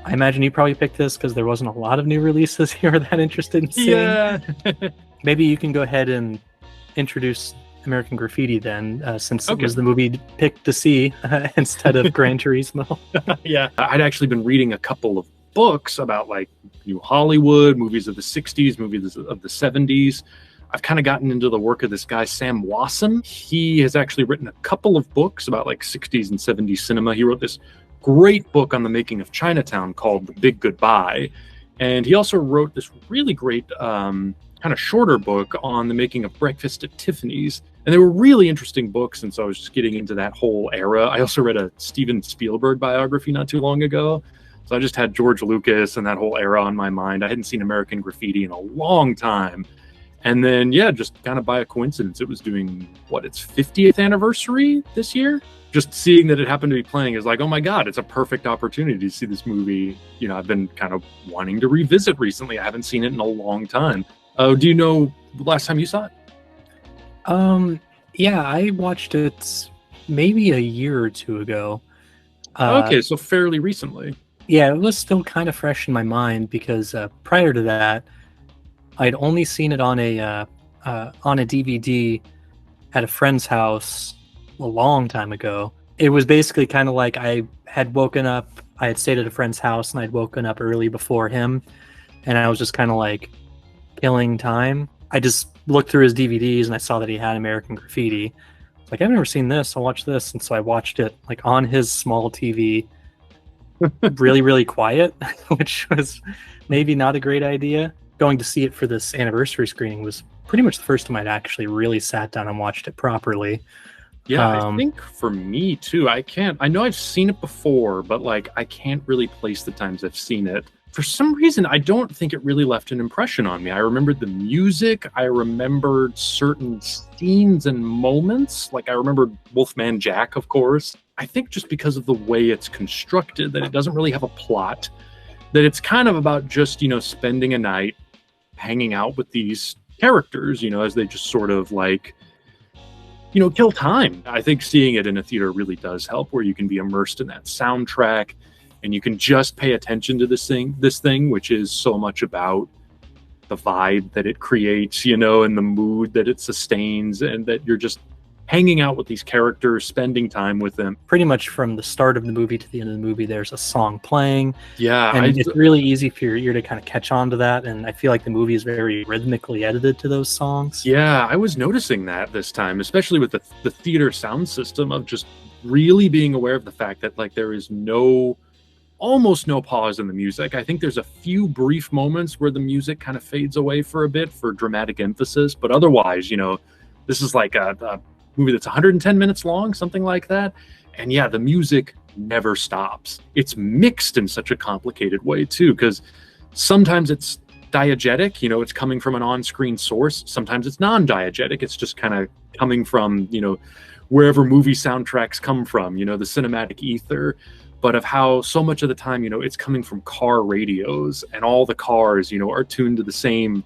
I imagine you probably picked this because there wasn't a lot of new releases you were that interested in seeing. Yeah. Maybe you can go ahead and introduce American Graffiti then, since it Okay. was the movie picked to see instead of Gran Turismo. Yeah. I'd actually been reading a couple of books about like new Hollywood, movies of the 60s, movies of the 70s. I've kind of gotten into the work of this guy, Sam Wasson. He has actually written a couple of books about like 60s and 70s cinema. He wrote this great book on the making of Chinatown called The Big Goodbye. And he also wrote this really great kind of shorter book on the making of Breakfast at Tiffany's. And they were really interesting books. And so I was just getting into that whole era. I also read a Steven Spielberg biography not too long ago. So I just had George Lucas and that whole era on my mind. I hadn't seen American Graffiti in a long time. And then, yeah, just kind of by a coincidence, it was doing, its 50th anniversary this year? Just seeing that it happened to be playing is like, oh my God, it's a perfect opportunity to see this movie. You know, I've been kind of wanting to revisit recently. I haven't seen it in a long time. Do you know the last time you saw it? Yeah, I watched it maybe a year or two ago. Okay, so fairly recently. Yeah, it was still kind of fresh in my mind because prior to that, I'd only seen it on a DVD at a friend's house a long time ago. It was basically kind of like I had stayed at a friend's house and I'd woken up early before him, and I was just kind of like killing time. I just looked through his DVDs and I saw that he had American Graffiti. It's like, I've never seen this, I'll watch this. And so I watched it like on his small TV, really, really quiet, which was maybe not a great idea. Going to see it for this anniversary screening was pretty much the first time I'd actually really sat down and watched it properly. Yeah, I think for me too, I know I've seen it before, but like I can't really place the times I've seen it. For some reason, I don't think it really left an impression on me. I remembered the music. I remembered certain scenes and moments. Like I remembered Wolfman Jack, of course. I think just because of the way it's constructed, that it doesn't really have a plot, that it's kind of about just, spending a night hanging out with these characters, as they just sort of like, kill time. I think seeing it in a theater really does help, where you can be immersed in that soundtrack and you can just pay attention to this thing, which is so much about the vibe that it creates, and the mood that it sustains, and that you're just hanging out with these characters, spending time with them. Pretty much from the start of the movie to the end of the movie, there's a song playing. Yeah. And it's really easy for your ear to kind of catch on to that. And I feel like the movie is very rhythmically edited to those songs. Yeah, I was noticing that this time, especially with the theater sound system, of just really being aware of the fact that like there is almost no pause in the music. I think there's a few brief moments where the music kind of fades away for a bit for dramatic emphasis, but otherwise, this is like a movie that's 110 minutes long, something like that. And yeah, the music never stops. It's mixed in such a complicated way too, because sometimes it's diegetic, it's coming from an on-screen source. Sometimes it's non-diegetic. It's just kind of coming from, wherever movie soundtracks come from, the cinematic ether. But of how so much of the time, it's coming from car radios, and all the cars, are tuned to the same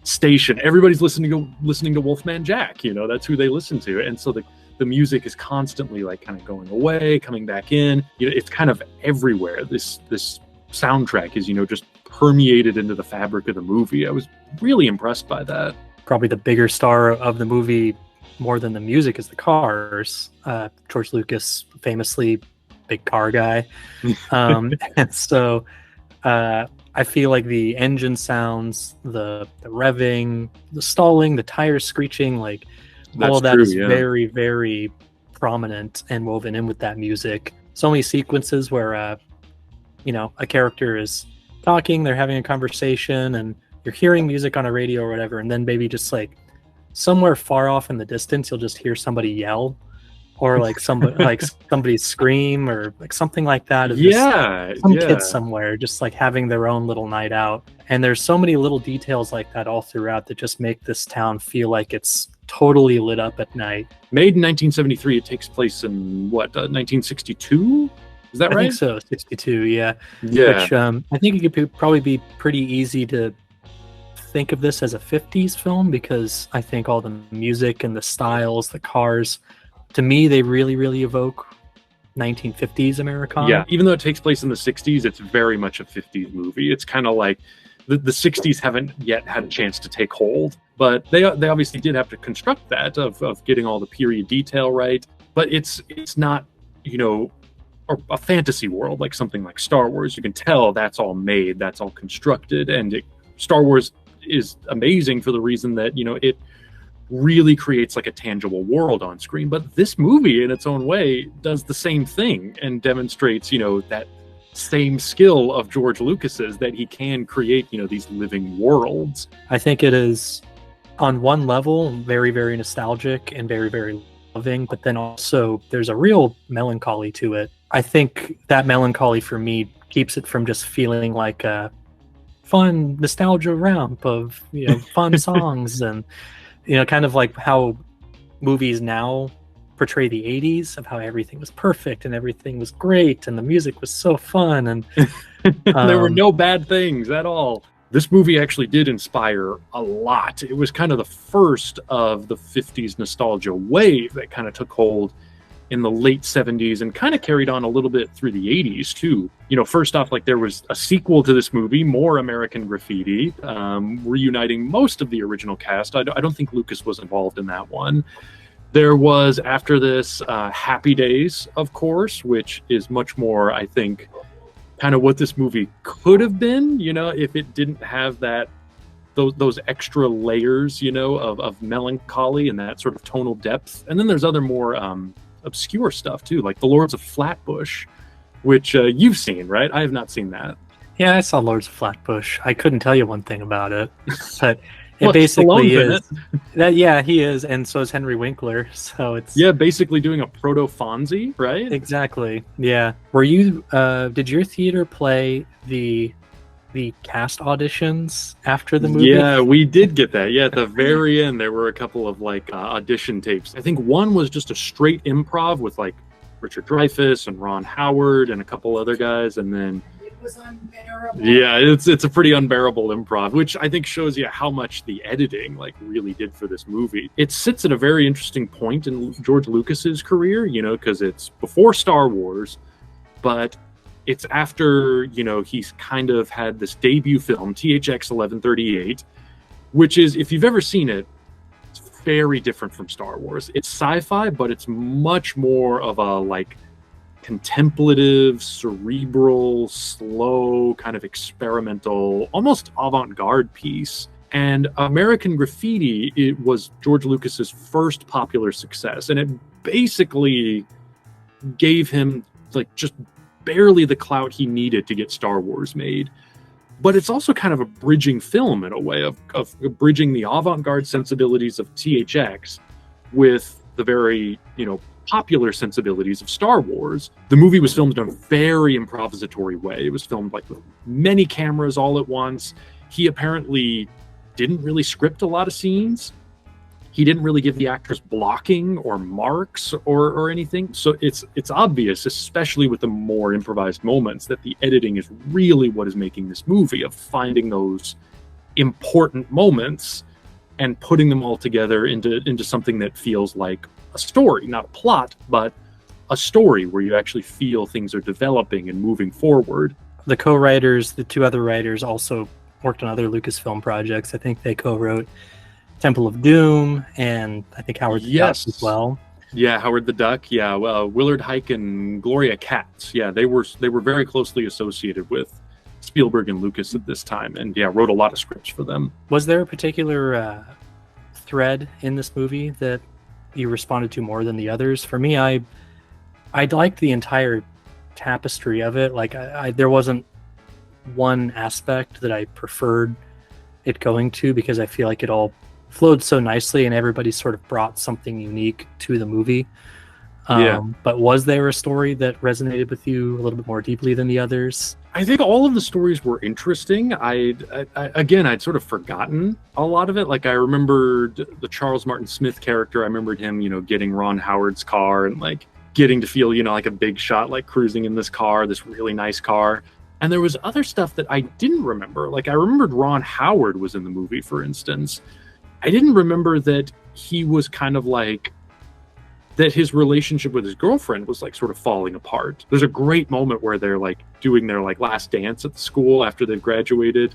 station. Everybody's listening to Wolfman Jack, that's who they listen to. And so the music is constantly like kind of going away, coming back in. It's kind of everywhere. This soundtrack is, just permeated into the fabric of the movie. I was really impressed by that. Probably the bigger star of the movie, more than the music, is the cars. George Lucas, famously big car guy. And so I feel like the engine sounds, the revving, the stalling, the tires screeching, like all of that is very, very prominent and woven in with that music. So many sequences where, a character is talking, they're having a conversation, and you're hearing music on a radio or whatever, and then maybe just like somewhere far off in the distance, you'll just hear somebody yell, or like somebody scream, or like something like that. Kids somewhere just like having their own little night out. And there's so many little details like that all throughout that just make this town feel like it's totally lit up at night. Made in 1973, it takes place in 1962? Is that right? I think so, 62, yeah. Yeah. Which I think it could probably be pretty easy to think of this as a 50s film, because I think all the music and the styles, the cars, to me, they really, really evoke 1950s Americana. Yeah, even though it takes place in the 60s, it's very much a 50s movie. It's kind of like the 60s haven't yet had a chance to take hold, but they obviously did have to construct that of getting all the period detail right. But it's not, you know, a fantasy world like something like Star Wars. You can tell that's all made, that's all constructed, and Star Wars is amazing for the reason that, you know, it really creates like a tangible world on screen. But this movie in its own way does the same thing and demonstrates, you know, that same skill of George Lucas's, that he can create, you know, these living worlds. I think it is on one level very, very nostalgic and very, very loving, but then also there's a real melancholy to it. I think that melancholy for me keeps it from just feeling like a fun nostalgia ramp of, you know, fun songs and, you know, kind of like how movies now portray the 80s, of how everything was perfect and everything was great and the music was so fun and there were no bad things at all. This movie actually did inspire a lot. It was kind of the first of the 50s nostalgia wave that kind of took hold in the late 70s and kind of carried on a little bit through the 80s too. You know, first off, like there was a sequel to this movie, More American Graffiti, reuniting most of the original cast. I don't think Lucas was involved in that one. There was, after this, Happy Days, of course, which is much more, I think, kind of what this movie could have been, you know, if it didn't have that those extra layers, you know, of melancholy and that sort of tonal depth. And then there's other more obscure stuff too, like The Lords of Flatbush, which you've seen, right? I have not seen that. Yeah, I saw Lords of Flatbush. I couldn't tell you one thing about it, but it basically is that. Yeah, he is, and so is Henry Winkler. So it's basically doing a proto Fonzie, right? Exactly. Yeah. Were you? Did your theater play the cast auditions after the movie? Yeah, we did get that. Yeah, at the very end, there were a couple of like audition tapes. I think one was just a straight improv with like Richard Dreyfuss and Ron Howard and a couple other guys, and then it was unbearable. Yeah, it's a pretty unbearable improv, which I think shows you how much the editing like really did for this movie. It sits at a very interesting point in George Lucas's career, you know, because it's before Star Wars, but it's after, you know, he's kind of had this debut film, THX 1138, which is, if you've ever seen it, it's very different from Star Wars. It's sci-fi, but it's much more of a like contemplative, cerebral, slow, kind of experimental, almost avant-garde piece. And American Graffiti, it was George Lucas's first popular success, and it basically gave him like just barely the clout he needed to get Star Wars made. But it's also kind of a bridging film in a way of bridging the avant-garde sensibilities of THX with the very, you know, popular sensibilities of Star Wars. The movie was filmed in a very improvisatory way. It was filmed like with many cameras all at once. He apparently didn't really script a lot of scenes. He didn't really give the actors blocking or marks or anything. So it's obvious, especially with the more improvised moments, that the editing is really what is making this movie, of finding those important moments and putting them all together into something that feels like a story, not a plot, but a story where you actually feel things are developing and moving forward. The co-writers, the two other writers, also worked on other Lucasfilm projects. I think they co-wrote Temple of Doom, and I think Howard the Duck as well. Yeah, Howard the Duck. Yeah, well, Willard Huyck and Gloria Katz. Yeah, they were very closely associated with Spielberg and Lucas at this time, and yeah, wrote a lot of scripts for them. Was there a particular thread in this movie that you responded to more than the others? For me, I liked the entire tapestry of it. Like, there wasn't one aspect that I preferred it going to, because I feel like it all flowed so nicely and everybody sort of brought something unique to the movie. But was there a story that resonated with you a little bit more deeply than the others? I think all of the stories were interesting. I'd sort of forgotten a lot of it. Like, I remembered the Charles Martin Smith character. I remembered him, you know, getting Ron Howard's car and like getting to feel, you know, like a big shot, like cruising in this car, this really nice car. And there was other stuff that I didn't remember. Like, I remembered Ron Howard was in the movie, for instance. I didn't remember that he was kind of like that his relationship with his girlfriend was like sort of falling apart. There's a great moment where they're like doing their like last dance at the school after they've graduated,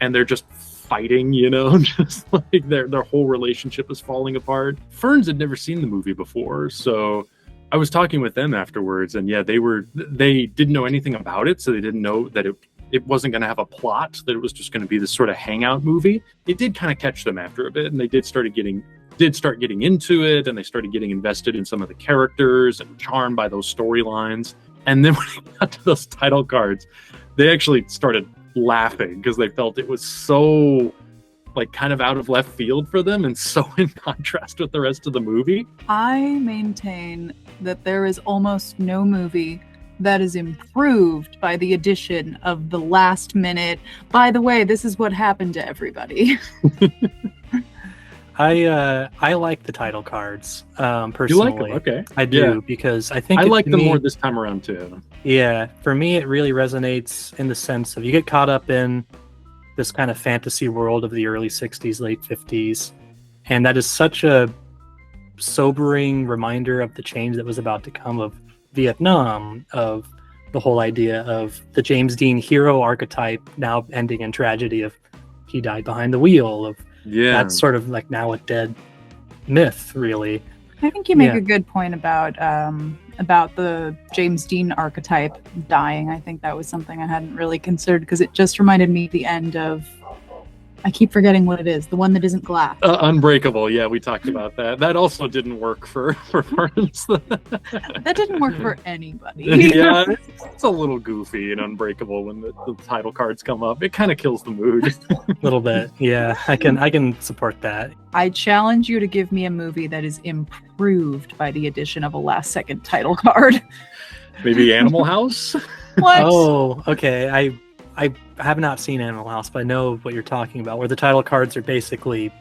and they're just fighting, you know, just like their whole relationship is falling apart. Ferns had never seen the movie before, so I was talking with them afterwards, and yeah, they didn't know anything about it, so they didn't know that it wasn't going to have a plot, that it was just going to be this sort of hangout movie. It did kind of catch them after a bit, and they did start getting into it, and they started getting invested in some of the characters and charmed by those storylines. And then when it got to those title cards, they actually started laughing because they felt it was so like kind of out of left field for them and so in contrast with the rest of the movie. I maintain that there is almost no movie that is improved by the addition of the last minute, by the way, this is what happened to everybody. I like the title cards personally. You like them? Okay. I do, because I think I like them more this time around too. Yeah, for me it really resonates in the sense of you get caught up in this kind of fantasy world of the early 60s, late 50s, and that is such a sobering reminder of the change that was about to come, of Vietnam, of the whole idea of the James Dean hero archetype now ending in tragedy of he died behind the wheel, of that's sort of like now a dead myth, really. I think you make a good point about the James Dean archetype dying. I think that was something I hadn't really considered, because it just reminded me of the end of, I keep forgetting what it is, the one that isn't glass. Unbreakable, yeah, we talked about that. That also didn't work for Ferns. That didn't work for anybody. Yeah, it's a little goofy and Unbreakable when the title cards come up. It kind of kills the mood. A little bit, yeah. I can support that. I challenge you to give me a movie that is improved by the addition of a last-second title card. Maybe Animal House? What? Oh, okay. I have not seen Animal House, but I know what you're talking about, where the title cards are basically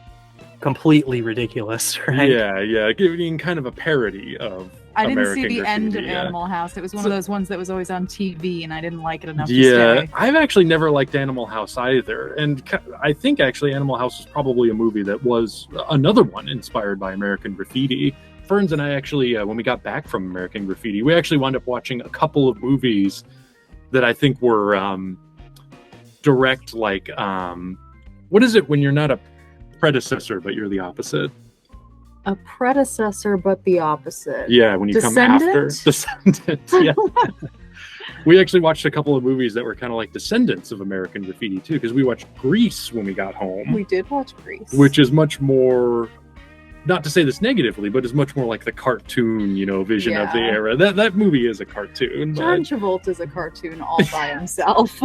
completely ridiculous, right? Yeah, giving kind of a parody of I didn't American see the Graffiti, end of Animal House. It was one of those ones that was always on TV, and I didn't like it enough to Yeah, stay. I've actually never liked Animal House either. And I think actually Animal House was probably a movie that was another one inspired by American Graffiti. Ferns and I actually, when we got back from American Graffiti, we actually wound up watching a couple of movies that I think were direct, like, what is it when you're not a predecessor, but you're the opposite? A predecessor, but the opposite. Yeah, when you come after. Descendants, yeah. We actually watched a couple of movies that were kind of like descendants of American Graffiti, too, because we watched Grease when we got home. We did watch Grease. Which is much more, not to say this negatively, but is much more like the cartoon, vision of the era. That movie is a cartoon. John Travolta's a cartoon all by himself.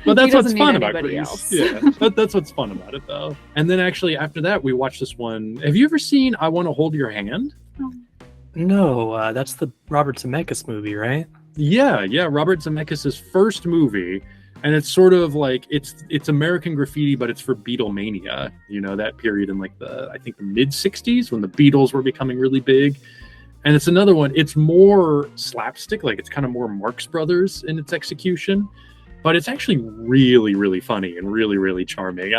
But that's what's fun about Grease. Yeah, that's what's fun about it, though. And then actually after that, we watched this one. Have you ever seen I Want to Hold Your Hand? No, that's the Robert Zemeckis movie, right? Yeah, Robert Zemeckis' first movie. And it's sort of like, it's American Graffiti, but it's for Beatlemania. That period in like I think the mid-60s when the Beatles were becoming really big. And it's another one. It's more slapstick, like it's kind of more Marx Brothers in its execution. But it's actually really, really funny and really, really charming.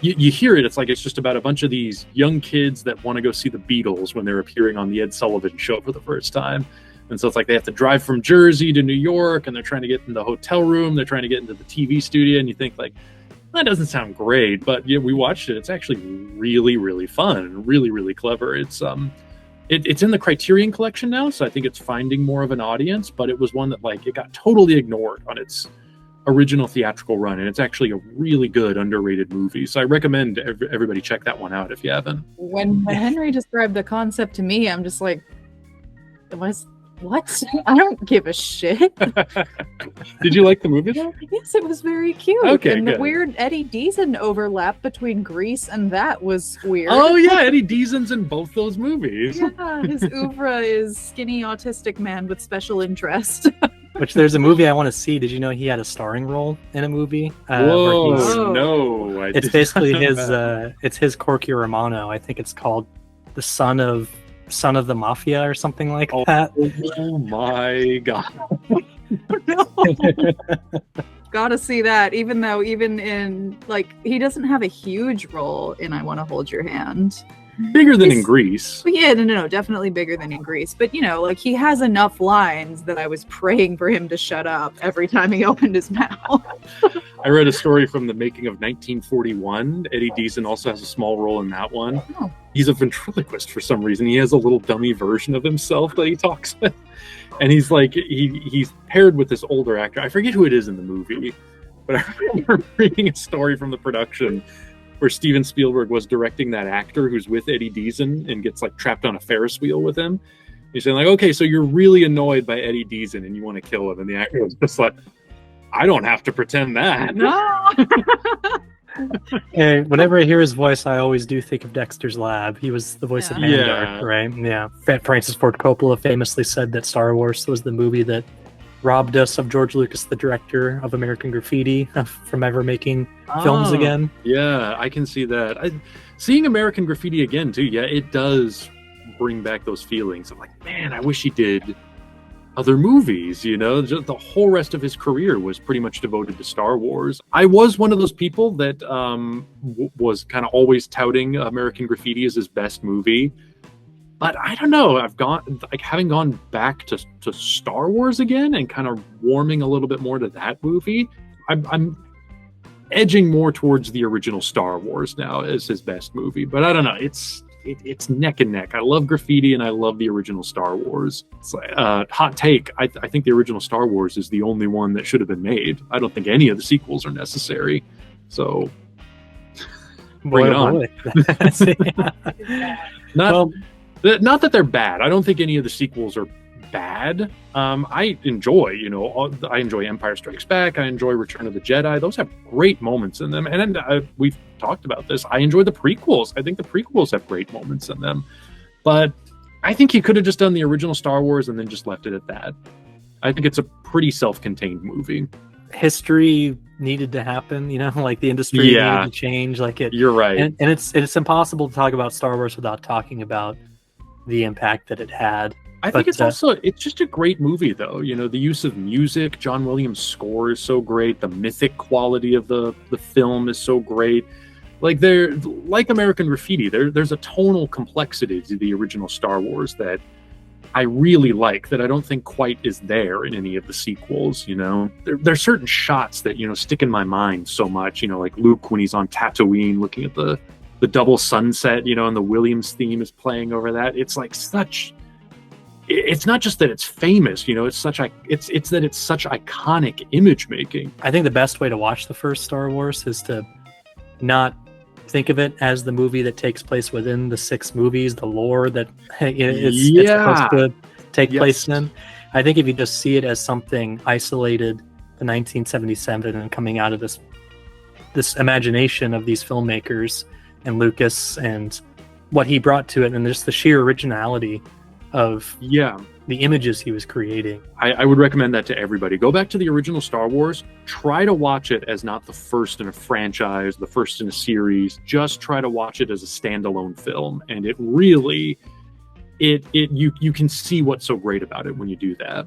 You hear it, it's like it's just about a bunch of these young kids that want to go see the Beatles when they're appearing on the Ed Sullivan Show for the first time. And so it's like they have to drive from Jersey to New York, and they're trying to get in the hotel room, they're trying to get into the TV studio, and you think like, that doesn't sound great. But yeah, we watched it. It's actually really, really fun and really, really clever. It's in the Criterion Collection now, so I think it's finding more of an audience, but it was one that like it got totally ignored on its original theatrical run, and it's actually a really good underrated movie, so I recommend everybody check that one out if you haven't. When Henry described the concept to me, I'm just like, what? I don't give a shit. Did you like the movie though? Yes, it was very cute. Okay, and good. The weird Eddie Deason overlap between Grease and that was weird. Oh yeah, Eddie Deason's in both those movies. Yeah, his oeuvre is skinny autistic man with special interest. Which there's a movie I want to see. Did you know he had a starring role in a movie? Whoa, no. It's basically his Corky Romano. I think it's called The Son of the Mafia or something like that. Oh my god. No. Gotta see that, even in, like, he doesn't have a huge role in I Want to Hold Your Hand. Bigger than in Grease. Yeah, no, definitely bigger than in Grease. But, like, he has enough lines that I was praying for him to shut up every time he opened his mouth. I read a story from the making of 1941. Eddie Deason also has a small role in that one. Oh. He's a ventriloquist for some reason. He has a little dummy version of himself that he talks with. And he's like, he's paired with this older actor. I forget who it is in the movie, but I remember reading a story from the production where Steven Spielberg was directing that actor who's with Eddie Deason and gets like trapped on a Ferris wheel with him. He's saying like, okay, so you're really annoyed by Eddie Deason and you want to kill him. And the actor was just like, I don't have to pretend that. No. And whenever I hear his voice, I always do think of Dexter's Lab. He was the voice of Mandark, right? Yeah. Francis Ford Coppola famously said that Star Wars was the movie that robbed us of George Lucas, the director of American Graffiti, from ever making films again. Yeah, I can see that. Seeing American Graffiti again, too, yeah, it does bring back those feelings of like, man, I wish he did other movies, Just the whole rest of his career was pretty much devoted to Star Wars. I was one of those people that was kind of always touting American Graffiti as his best movie. But I don't know. Having gone back to Star Wars again and kind of warming a little bit more to that movie, I'm edging more towards the original Star Wars now as his best movie. But I don't know. It's neck and neck. I love Graffiti and I love the original Star Wars. It's like, hot take. I think the original Star Wars is the only one that should have been made. I don't think any of the sequels are necessary. So bring it on. Not that they're bad. I don't think any of the sequels are bad. I enjoy, I enjoy Empire Strikes Back. I enjoy Return of the Jedi. Those have great moments in them. And we've talked about this. I enjoy the prequels. I think the prequels have great moments in them. But I think he could have just done the original Star Wars and then just left it at that. I think it's a pretty self-contained movie. History needed to happen, like the industry needed to change. You're right. And it's impossible to talk about Star Wars without talking about the impact that it had. I think it's just a great movie, though. The use of music, John Williams' score is so great. The mythic quality of the film is so great. Like American Graffiti, there's a tonal complexity to the original Star Wars that I really like, that I don't think quite is there in any of the sequels. There's certain shots that stick in my mind so much. Like Luke when he's on Tatooine looking at the double sunset, and the Williams theme is playing over that. It's like such. It's not just that it's famous, it's that it's such iconic image making. I think the best way to watch the first Star Wars is to not think of it as the movie that takes place within the 6 movies, the lore that it's supposed to take place in. I think if you just see it as something isolated to 1977 and coming out of this imagination of these filmmakers and Lucas and what he brought to it and just the sheer originality of the images he was creating. I would recommend that to everybody. Go back to the original Star Wars. Try to watch it as not the first in a franchise, the first in a series. Just try to watch it as a standalone film. And it really, you can see what's so great about it when you do that.